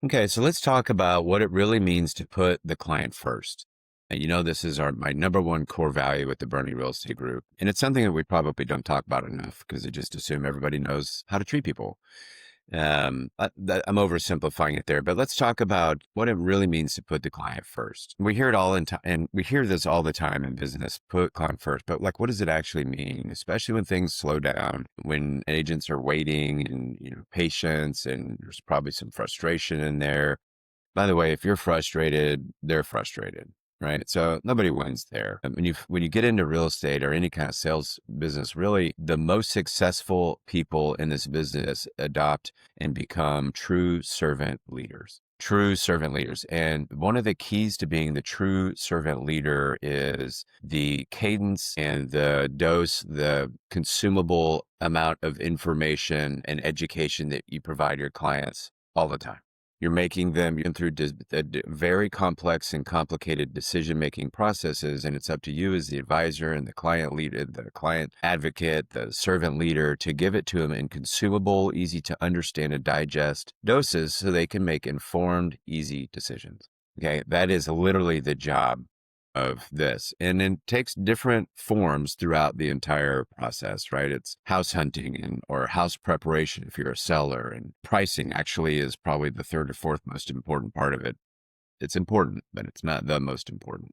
Okay, so let's talk about what it really means to put the client first. And this is my number one core value with the Byrne Real Estate Group. And it's something that we probably don't talk about enough because I just assume everybody knows how to treat people. I'm oversimplifying it there, but let's talk about what it really means to put the client first. We hear it all in time, and we hear this all the time in business, put client first, but like, what does it actually mean? Especially when things slow down, when agents are waiting and, patience, and there's probably some frustration in there. By the way, if you're frustrated, they're frustrated, right? So nobody wins there. When you get into real estate or any kind of sales business, really the most successful people in this business adopt and become true servant leaders. True servant leaders. And one of the keys to being the true servant leader is the cadence and the dose, the consumable amount of information and education that you provide your clients all the time. You're making them through very complex and complicated decision-making processes, and it's up to you as the advisor and the client leader, the client advocate, the servant leader, to give it to them in consumable, easy to understand and digest doses so they can make informed, easy decisions. Okay, that is literally the job of this. And it takes different forms throughout the entire process, right? It's house hunting or house preparation if you're a seller, and pricing actually is probably the third or fourth most important part of it. It's important, but it's not the most important.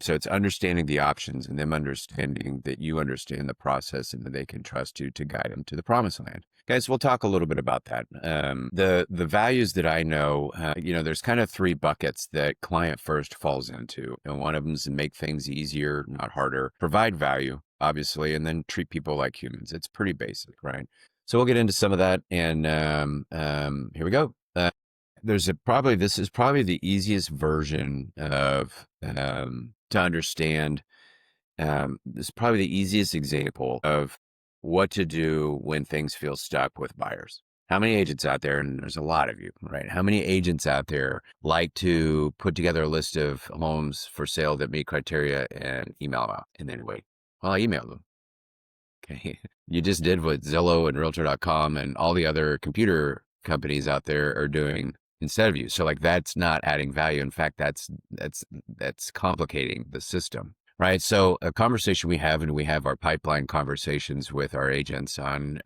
So it's understanding the options and them understanding that you understand the process and that they can trust you to guide them to the promised land. Guys, we'll talk a little bit about that. The values that I know, there's kind of three buckets that client first falls into. And one of them is to make things easier, not harder, provide value, obviously, and then treat people like humans. It's pretty basic, right? So we'll get into some of that. And here we go. This is probably the easiest version of to understand. This is probably the easiest example of what to do when things feel stuck with buyers. How many agents out there, and there's a lot of you, right? How many agents out there like to put together a list of homes for sale that meet criteria and email them out and then wait? Well, I email them. Okay. You just did what Zillow and Realtor.com and all the other computer companies out there are doing instead of you. So like that's not adding value. In fact, that's complicating the system. Right. So a conversation we have, and we have our pipeline conversations with our agents on,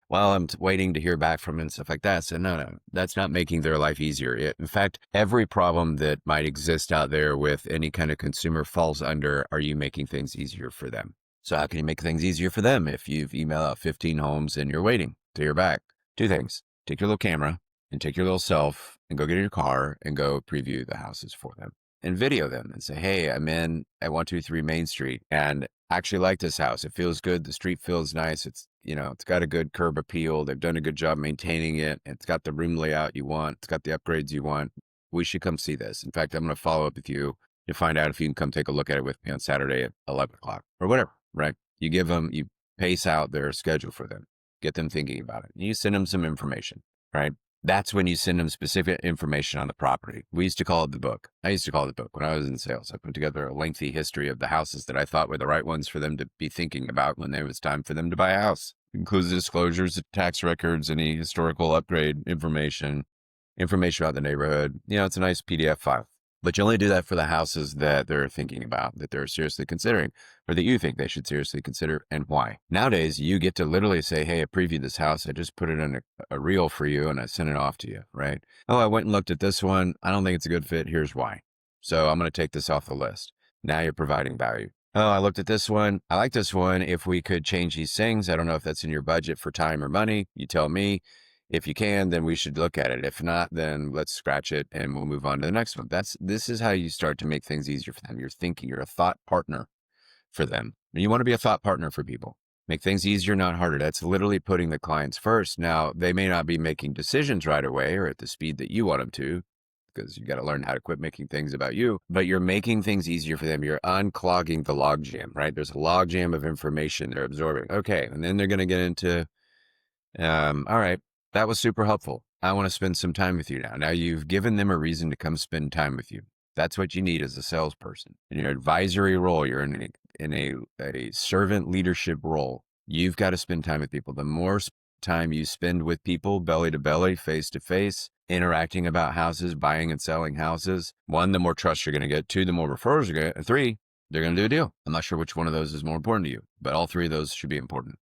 I'm waiting to hear back from them and stuff like that. So no, that's not making their life easier. In fact, every problem that might exist out there with any kind of consumer falls under, are you making things easier for them? So how can you make things easier for them if you've emailed out 15 homes and you're waiting to hear back? Two things. Take your little camera and take your little self and go get in your car and go preview the houses for them and video them and say, hey, I'm in at 123 Main Street and I actually like this house. It feels good. The street feels nice. It's got a good curb appeal. They've done a good job maintaining it. It's got the room layout you want. It's got the upgrades you want. We should come see this. In fact, I'm going to follow up with you to find out if you can come take a look at it with me on Saturday at 11 o'clock or whatever, right? You pace out their schedule for them, get them thinking about it. You send them some information, right? That's when you send them specific information on the property. We used to call it the book. I used to call it the book when I was in sales. I put together a lengthy history of the houses that I thought were the right ones for them to be thinking about when it was time for them to buy a house. It includes the disclosures, tax records, any historical upgrade information about the neighborhood. It's a nice PDF file. But you only do that for the houses that they're thinking about, that they're seriously considering, or that you think they should seriously consider, and why. Nowadays, you get to literally say, hey, I previewed this house. I just put it in a reel for you, and I sent it off to you, right? Oh, I went and looked at this one. I don't think it's a good fit. Here's why. So I'm going to take this off the list. Now you're providing value. Oh, I looked at this one. I like this one. If we could change these things, I don't know if that's in your budget for time or money. You tell me. If you can, then we should look at it. If not, then let's scratch it and we'll move on to the next one. This is how you start to make things easier for them. You're thinking, you're a thought partner for them. And you want to be a thought partner for people. Make things easier, not harder. That's literally putting the clients first. Now, they may not be making decisions right away or at the speed that you want them to, because you got to learn how to quit making things about you, but you're making things easier for them. You're unclogging the logjam, right? There's a logjam of information they're absorbing. Okay. And then they're going to get into, all right, that was super helpful. I want to spend some time with you now. Now you've given them a reason to come spend time with you. That's what you need as a salesperson. In your advisory role, you're in a servant leadership role. You've got to spend time with people. The more time you spend with people belly to belly, face to face, interacting about houses, buying and selling houses. One, the more trust you're going to get. Two, the more referrals you're going to get. And three, they're going to do a deal. I'm not sure which one of those is more important to you, but all three of those should be important.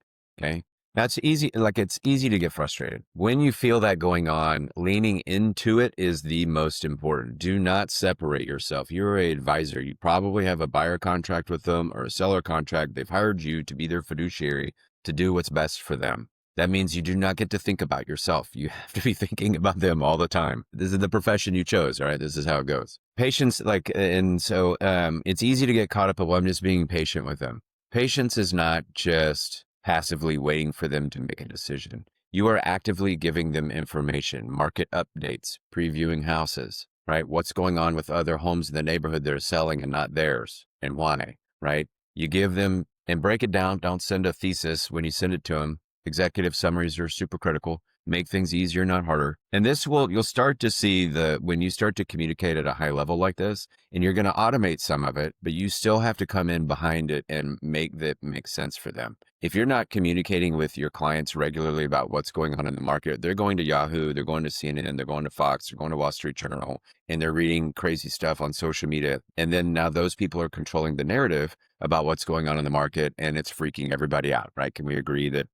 Okay. That's easy. Like, it's easy to get frustrated. When you feel that going on, leaning into it is the most important. Do not separate yourself. You're an advisor. You probably have a buyer contract with them or a seller contract. They've hired you to be their fiduciary to do what's best for them. That means you do not get to think about yourself. You have to be thinking about them all the time. This is the profession you chose. All right. This is how it goes. Patience, it's easy to get caught up. Well, I'm just being patient with them. Patience is not just passively waiting for them to make a decision. You are actively giving them information, market updates, previewing houses, right? What's going on with other homes in the neighborhood they're selling and not theirs, and why, right? You give them and break it down. Don't send a thesis when you send it to them. Executive summaries are super critical. Make things easier, not harder. And you'll start to see when you start to communicate at a high level like this, and you're going to automate some of it, but you still have to come in behind it and make that make sense for them. If you're not communicating with your clients regularly about what's going on in the market, they're going to Yahoo, they're going to CNN, they're going to Fox, they're going to Wall Street Journal, and they're reading crazy stuff on social media. And then now those people are controlling the narrative about what's going on in the market, and it's freaking everybody out, right? Can we agree that,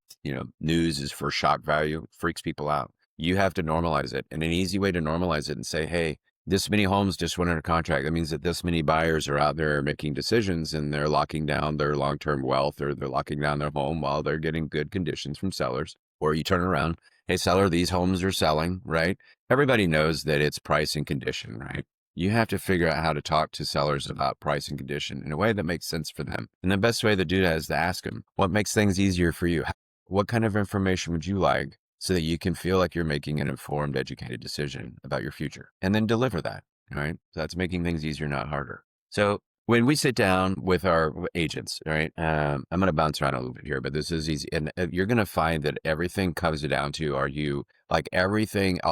news is for shock value? It freaks people out. You have to normalize it. And an easy way to normalize it and say, hey, this many homes just went under contract. That means that this many buyers are out there making decisions, and they're locking down their long-term wealth, or they're locking down their home while they're getting good conditions from sellers. Or you turn around, hey, seller, these homes are selling, right? Everybody knows that it's price and condition, right? You have to figure out how to talk to sellers about price and condition in a way that makes sense for them. And the best way to do that is to ask them, what makes things easier for you? What kind of information would you like, so that you can feel like you're making an informed, educated decision about your future, and then deliver that, right? So that's making things easier, not harder. So when we sit down with our agents, right, I'm going to bounce around a little bit here, but this is easy. And you're going to find that everything comes down to, all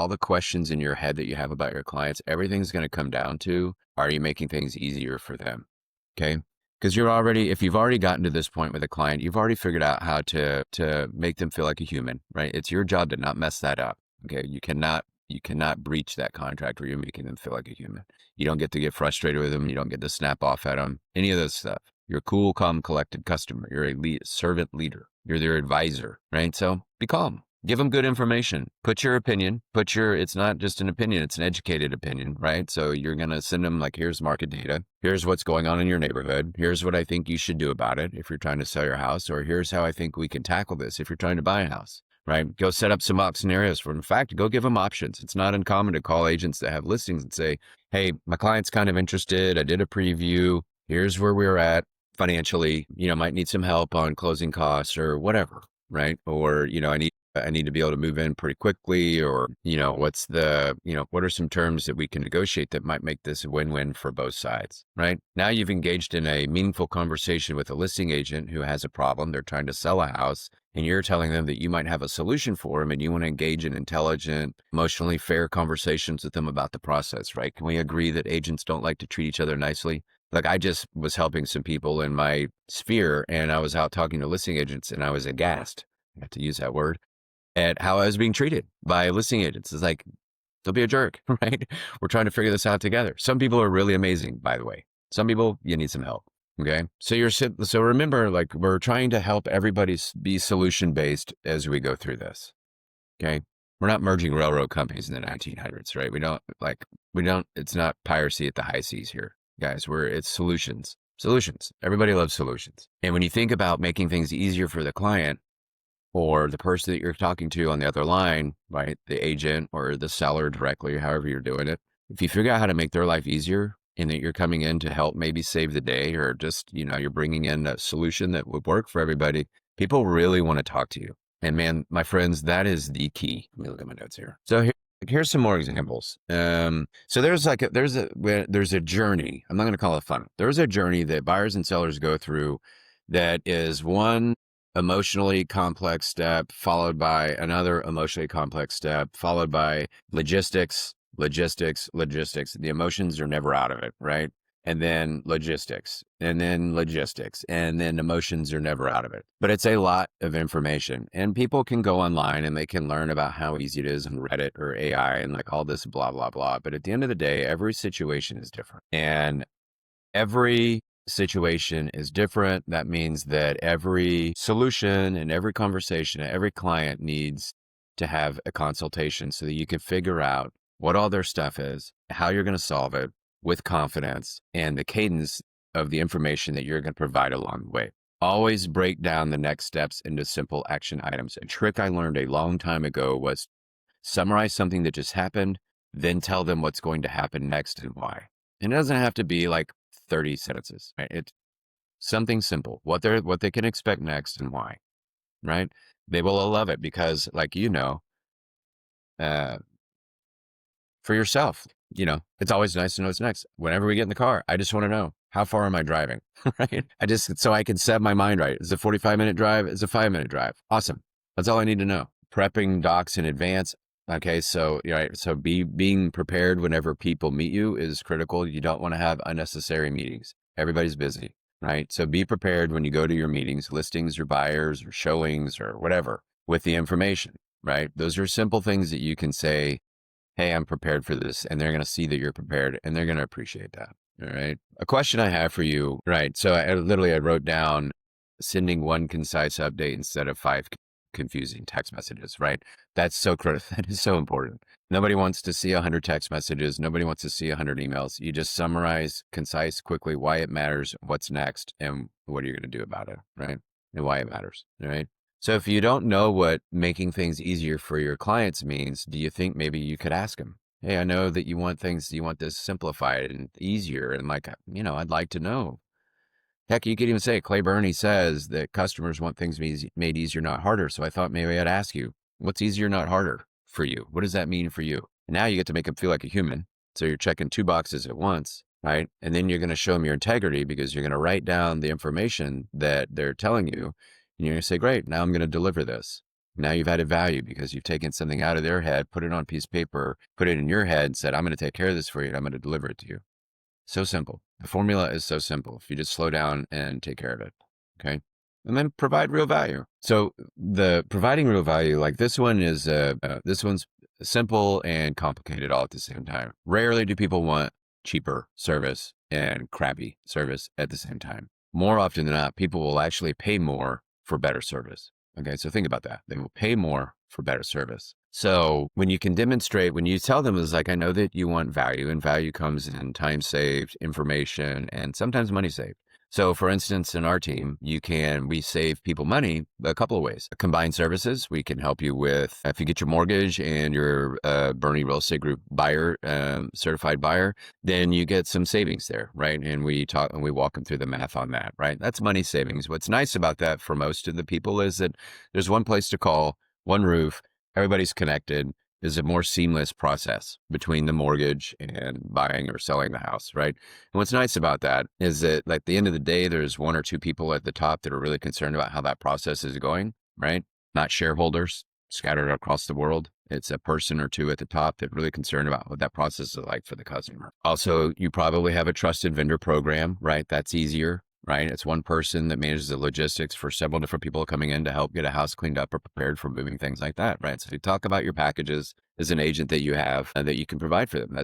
the questions in your head that you have about your clients, everything's going to come down to, are you making things easier for them? Okay. Because if you've already gotten to this point with a client, you've already figured out how to make them feel like a human, right? It's your job to not mess that up. Okay. You cannot breach that contract where you're making them feel like a human. You don't get to get frustrated with them. You don't get to snap off at them, any of those stuff. You're a cool, calm, collected customer. You're a servant leader. You're their advisor, right? So be calm. Give them good information. Put your opinion. It's not just an opinion, it's an educated opinion, right? So you're going to send them here's market data. Here's what's going on in your neighborhood. Here's what I think you should do about it if you're trying to sell your house, or here's how I think we can tackle this if you're trying to buy a house, right? Go set up some mock scenarios for them. In fact, go give them options. It's not uncommon to call agents that have listings and say, hey, my client's kind of interested. I did a preview. Here's where we're at financially, might need some help on closing costs or whatever, right? Or, I need to be able to move in pretty quickly, or, what are some terms that we can negotiate that might make this a win-win for both sides, right? Now you've engaged in a meaningful conversation with a listing agent who has a problem. They're trying to sell a house, and you're telling them that you might have a solution for them, and you want to engage in intelligent, emotionally fair conversations with them about the process, right? Can we agree that agents don't like to treat each other nicely? I just was helping some people in my sphere, and I was out talking to listing agents, and I was aghast, I have to use that word, at how I was being treated by listing agents. It's like, don't be a jerk, right? We're trying to figure this out together. Some people are really amazing, by the way. Some people, you need some help. Okay. So remember, we're trying to help everybody be solution-based as we go through this. Okay. We're not merging railroad companies in the 1900s, right? It's not piracy at the high seas here, guys. It's solutions. Everybody loves solutions. And when you think about making things easier for the client, or the person that you're talking to on the other line, right? The agent or the seller directly, however you're doing it. If you figure out how to make their life easier, and that you're coming in to help maybe save the day, or just, you're bringing in a solution that would work for everybody, people really want to talk to you. And man, my friends, that is the key. Let me look at my notes here. So here's some more examples. So there's a journey. I'm not going to call it fun. There's a journey that buyers and sellers go through that is one emotionally complex step, followed by another emotionally complex step, followed by logistics. The emotions are never out of it, right? and then logistics, and then logistics, and then emotions are never out of it. But it's a lot of information, and people can go online and they can learn about how easy it is on Reddit or AI and like all this blah, blah, blah. But at the end of the day, every situation is different, and every situation is different. That means that every solution and every conversation, every client needs to have a consultation so that you can figure out what all their stuff is, how you're going to solve it with confidence, and the cadence of the information that you're going to provide along the way. Always break down the next steps into simple action items. A trick I learned a long time ago was summarize something that just happened, then tell them what's going to happen next and why. And it doesn't have to be like 30 sentences, right? It's something simple, what they can expect next and why, right? They will love it because, like, uh, for yourself, it's always nice to know what's next. Whenever we get in the car, I just want to know, how far am I driving, right? So I can set my mind right. Is it a 45-minute drive? Is it a 5-minute drive? Awesome. That's all I need to know. Prepping docs in advance. Okay. So, right. So being prepared whenever people meet you is critical. You don't want to have unnecessary meetings. Everybody's busy, right? So be prepared when you go to your meetings, listings or buyers or showings or whatever, with the information, right? Those are simple things that you can say, hey, I'm prepared for this. And they're going to see that you're prepared and they're going to appreciate that. All right. A question I have for you, right? So I wrote down sending one concise update instead of 5 confusing text messages, right? That's so critical. That is so important. Nobody wants to see 100 text messages. Nobody wants to see 100 emails. You just summarize concise, quickly, why it matters, what's next, and what are you going to do about it, right? And why it matters, right? So if you don't know what making things easier for your clients means, do you think maybe you could ask them, hey, I know that you want this simplified and easier. And like, I'd like to know. Heck, you could even say Clay Byrne says that customers want things made easier, not harder. So I thought maybe I'd ask you, what's easier, not harder for you? What does that mean for you? And now you get to make them feel like a human. So you're checking 2 boxes at once, right? And then you're going to show them your integrity because you're going to write down the information that they're telling you. And you're going to say, great, now I'm going to deliver this. Now you've added value because you've taken something out of their head, put it on a piece of paper, put it in your head and said, I'm going to take care of this for you. And I'm going to deliver it to you. So simple. The formula is so simple. If you just slow down and take care of it. Okay. And then provide real value. So the providing real value, like this one's simple and complicated all at the same time. Rarely do people want cheaper service and crappy service at the same time. More often than not, people will actually pay more for better service. Okay. So think about that. They will pay more for better service. So when you tell them is like, I know that you want value, and value comes in time saved, information, and sometimes money saved. So for instance, in our team, we save people money a couple of ways. Combined services, we can help you with, if you get your mortgage and your Byrne Real Estate Group buyer, certified buyer, then you get some savings there, right? And we walk them through the math on that, right? That's money savings. What's nice about that for most of the people is that there's one place to call, one roof, everybody's connected. Is a more seamless process between the mortgage and buying or selling the house, right? And what's nice about that is that, like, at the end of the day, there's 1 or 2 people at the top that are really concerned about how that process is going, right? Not shareholders scattered across the world. It's a person or two at the top that are really concerned about what that process is like for the customer. Also, you probably have a trusted vendor program, right? That's easier, right? It's one person that manages the logistics for several different people coming in to help get a house cleaned up or prepared for moving, things like that, right? So you talk about your packages as an agent that you have and that you can provide for them.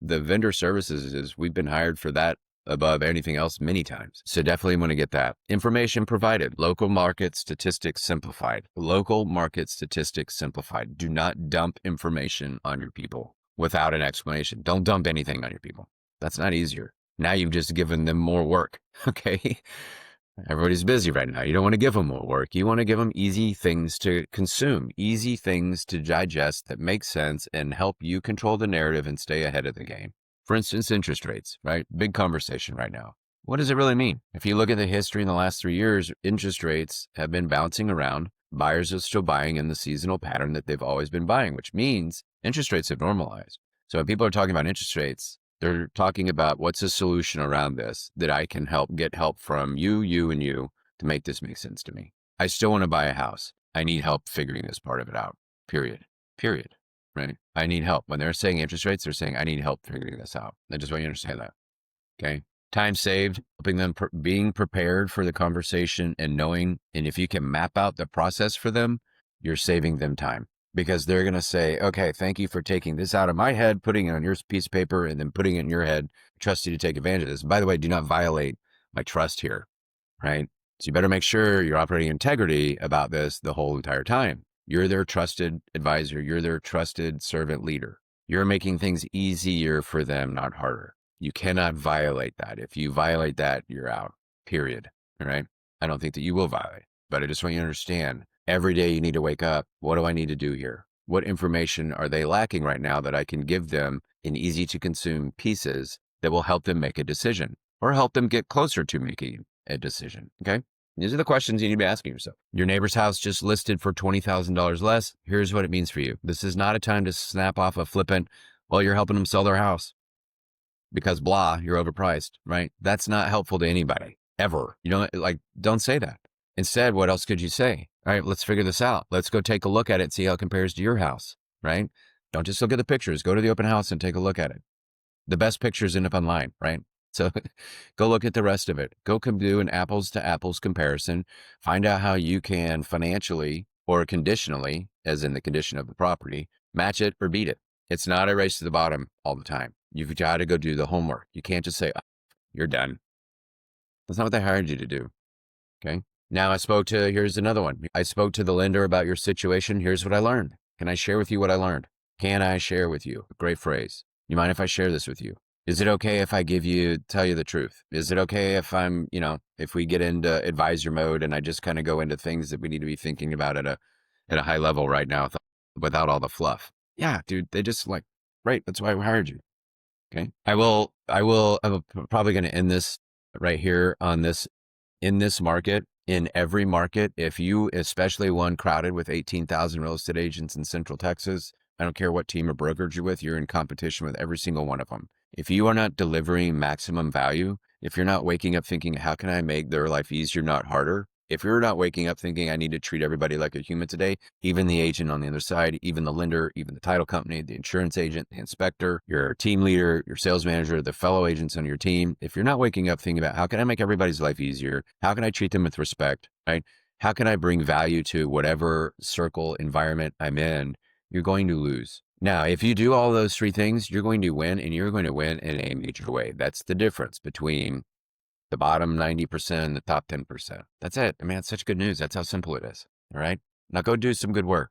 The vendor services is we've been hired for that above anything else many times. So definitely want to get that information provided. Local market statistics simplified. Local market statistics simplified. Do not dump information on your people without an explanation. Don't dump anything on your people. That's not easier. Now you've just given them more work. Okay. Everybody's busy right now. You don't want to give them more work. You want to give them easy things to consume, easy things to digest that make sense and help you control the narrative and stay ahead of the game. For instance, interest rates, right? Big conversation right now. What does it really mean? If you look at the history in the last 3 years, interest rates have been bouncing around. Buyers are still buying in the seasonal pattern that they've always been buying, which means interest rates have normalized. So when people are talking about interest rates, they're talking about what's a solution around this that I can get help from you, and you to make this make sense to me. I still want to buy a house. I need help figuring this part of it out, period, right? I need help. When they're saying interest rates, they're saying, I need help figuring this out. I just want you to understand that. Okay. Time saved, helping them being prepared for the conversation and knowing, and if you can map out the process for them, you're saving them time because they're going to say, okay, thank you for taking this out of my head, putting it on your piece of paper and then putting it in your head. I trust you to take advantage of this. And by the way, do not violate my trust here. Right. So you better make sure you're operating integrity about this the whole entire time. You're their trusted advisor. You're their trusted servant leader. You're making things easier for them, not harder. You cannot violate that. If you violate that, you're out, period. All right. I don't think that you will violate, but I just want you to understand every day you need to wake up. What do I need to do here? What information are they lacking right now that I can give them in easy to consume pieces that will help them make a decision or help them get closer to making a decision? Okay. These are the questions you need to be asking yourself. Your neighbor's house just listed for $20,000 less. Here's what it means for you. This is not a time to snap off a flippant while you're helping them sell their house because blah, you're overpriced, right? That's not helpful to anybody ever. You know, like, don't say that. Instead, what else could you say? All right, let's figure this out. Let's go take a look at it and see how it compares to your house, right? Don't just look at the pictures. Go to the open house and take a look at it. The best pictures end up online, right? So go look at the rest of it. Go do an apples to apples comparison. Find out how you can financially or conditionally, as in the condition of the property, match it or beat it. It's not a race to the bottom all the time. You've got to go do the homework. You can't just say, oh, you're done. That's not what they hired you to do. Okay. Now here's another one. I spoke to the lender about your situation. Here's what I learned. Can I share with you what I learned? Can I share with you? Great phrase. You mind if I share this with you? Is it okay if I tell you the truth? Is it okay if if we get into advisor mode and I just kind of go into things that we need to be thinking about at a high level right now without all the fluff? Yeah, dude, they just like, right. That's why we hired you. Okay. I'm probably going to end this right here on this. In this market, in every market, if you, especially one crowded with 18,000 real estate agents in Central Texas, I don't care what team or brokerage you're with, you're in competition with every single one of them. If you are not delivering maximum value, if you're not waking up thinking, how can I make their life easier, not harder? If you're not waking up thinking, I need to treat everybody like a human today, even the agent on the other side, even the lender, even the title company, the insurance agent, the inspector, your team leader, your sales manager, the fellow agents on your team, if you're not waking up thinking about how can I make everybody's life easier? How can I treat them with respect, right? How can I bring value to whatever circle environment I'm in? You're going to lose. Now, if you do all those three things, you're going to win, and you're going to win in a major way. That's the difference between the bottom 90% and the top 10%. That's it. I mean, it's such good news. That's how simple it is. All right. Now go do some good work.